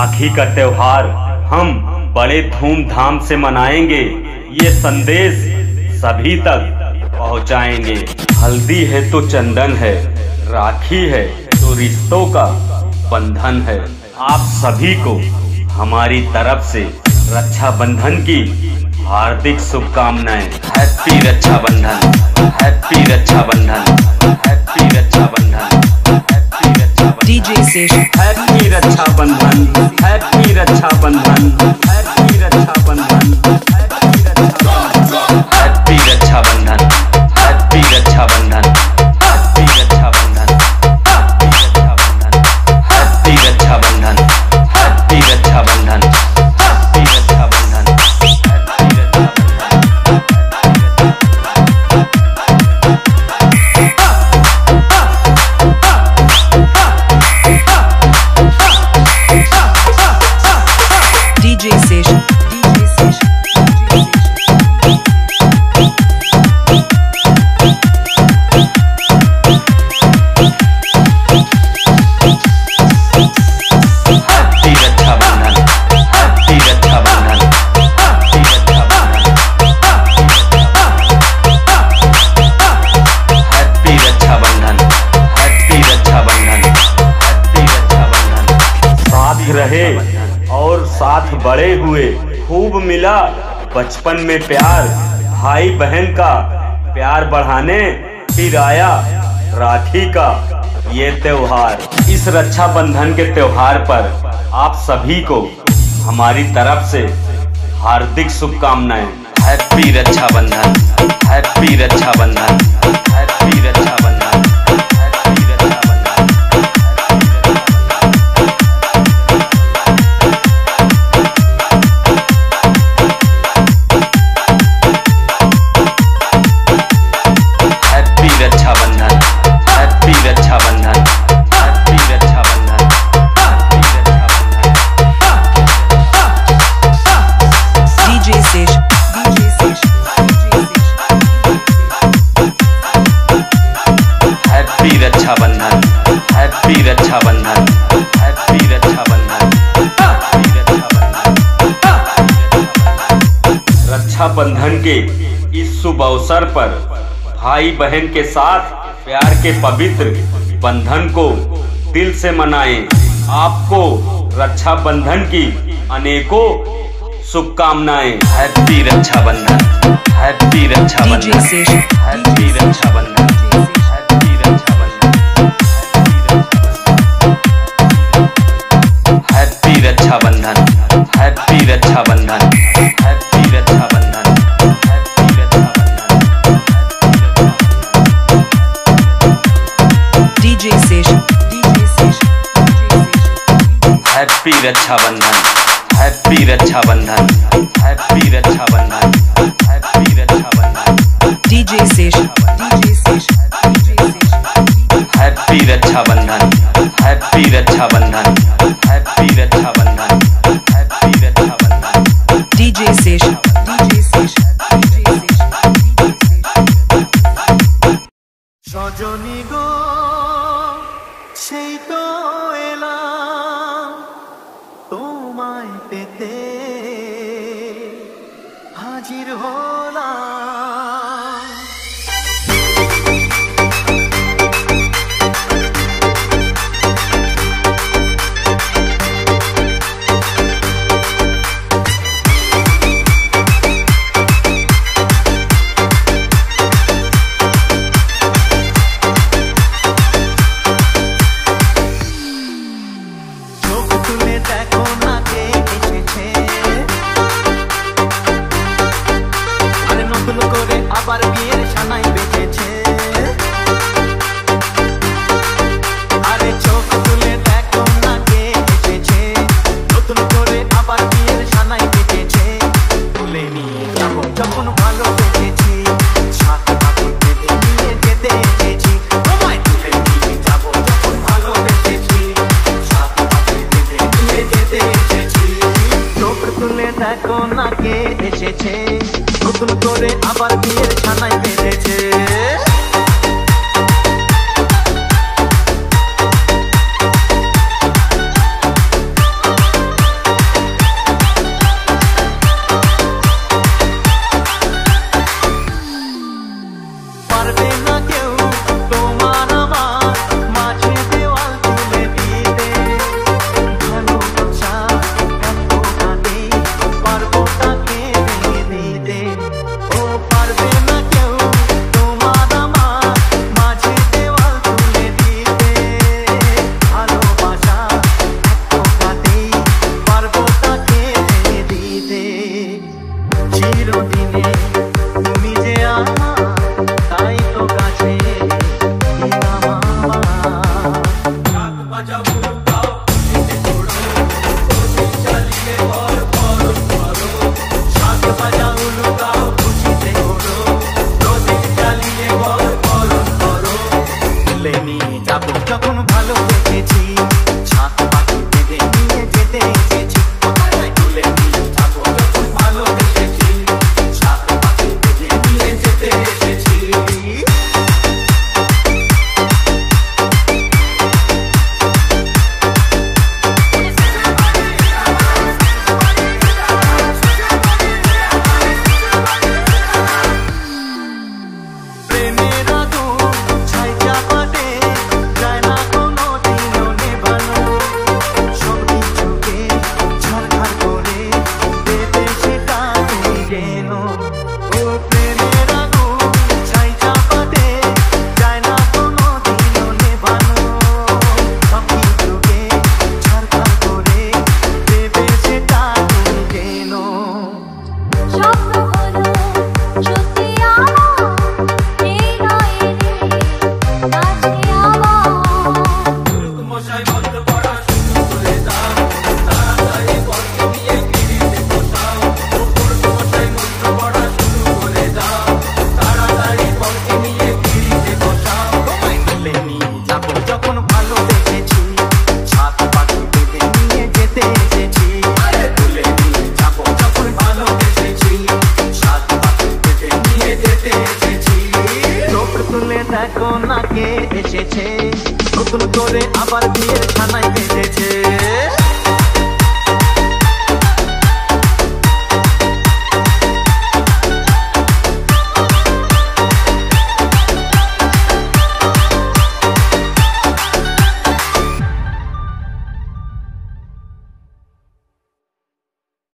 राखी का त्योहार हम बड़े धूमधाम से मनाएंगे। ये संदेश सभी तक पहुंचाएंगे। हल्दी है तो चंदन है, राखी है तो रिश्तों का बंधन है। आप सभी को हमारी तरफ से रक्षाबंधन की हार्दिक शुभकामनाएं। Happy Rakshabandhan, happy Rakshabandhan, happy Rakshabandhan, happy Rakshabandhan. DJ Session। Happy Rakshabandhan, happy Rakshabandhan, happy Rakshabandhan, happy Rakshabandhan, happy Rakshabandhan, happy Rakshabandhan, happy Rakshabandhan, happy Rakshabandhan, happy Rakshabandhan, happy Rakshabandhan, happy Rakshabandhan, happy DJ Session। DJ Session। Happy Rakshabandhan, happy Rakshabandhan, happy Rakshabandhan, happy Rakshabandhan, happy Rakshabandhan, happy Rakshabandhan. साथ रहे और साथ बड़े हुए, खूब मिला बचपन में प्यार। भाई बहन का प्यार बढ़ाने फिर आया राखी का ये त्योहार। इस रक्षाबंधन के त्योहार पर आप सभी को हमारी तरफ से हार्दिक शुभकामनाएं। Happy Rakshabandhan, happy Rakshabandhan, happy Rakshabandhan, happy Rakshabandhan. Happy Rakshabandhan, happy Rakshabandhan, happy Rakshabandhan, happy Rakshabandhan. DJ Session। DJ Session। Happy Rakshabandhan, happy Rakshabandhan, happy Rakshabandhan, happy Rakshabandhan. Rakshabandhan के इस शुभ अवसर पर भाई बहन के साथ प्यार के पवित्र बंधन को दिल से मनाएं। आपको रक्षाबंधन की अनेकों शुभकामनाएं। Happy Rakshabandhan, happy Rakshabandhan, DJ Session। Happy Rakshabandhan, happy Rakshabandhan, happy Rakshabandhan, happy Rakshabandhan, happy Rakshabandhan, happy Rakshabandhan. DJ Session। DJ Session। Happy Rakshabandhan, happy Rakshabandhan, happy Rakshabandhan, happy Rakshabandhan. DJ Session। DJ Session। Happy Rakshabandhan, happy Rakshabandhan, happy Rakshabandhan, happy Rakshabandhan. DJ Session। DJ Session। সজনী গো সেই তো এলাম তোমায় পেতে হাজির হলাম। চোখ তুলে দেখো না কে এসেছে, আরে নতুন করে আবার বিয়ের সানাই বেঁচেছে। আরে চোখ তুলে দেখো না কে এসেছে, নতুন করে আবার বিয়ের সানাই বেঁচেছে। তুলে নিয়ে যাবো যখন ভালোবেসেছি, সাত পাখি বেঁধে নিয়ে যেতে এসেছি। তোমায় তুলে নিয়ে যাবো যখন ভালোবেসেছি, সাত পাখি বেঁধে নিয়ে যেতে এসেছি। চোখ তুলে দেখো না কে এসেছে, নতুন করে আবার বিয়ের সানাই বেঁধেছে। দেখো না কে এসেছে নতুন করে আবার বিয়ের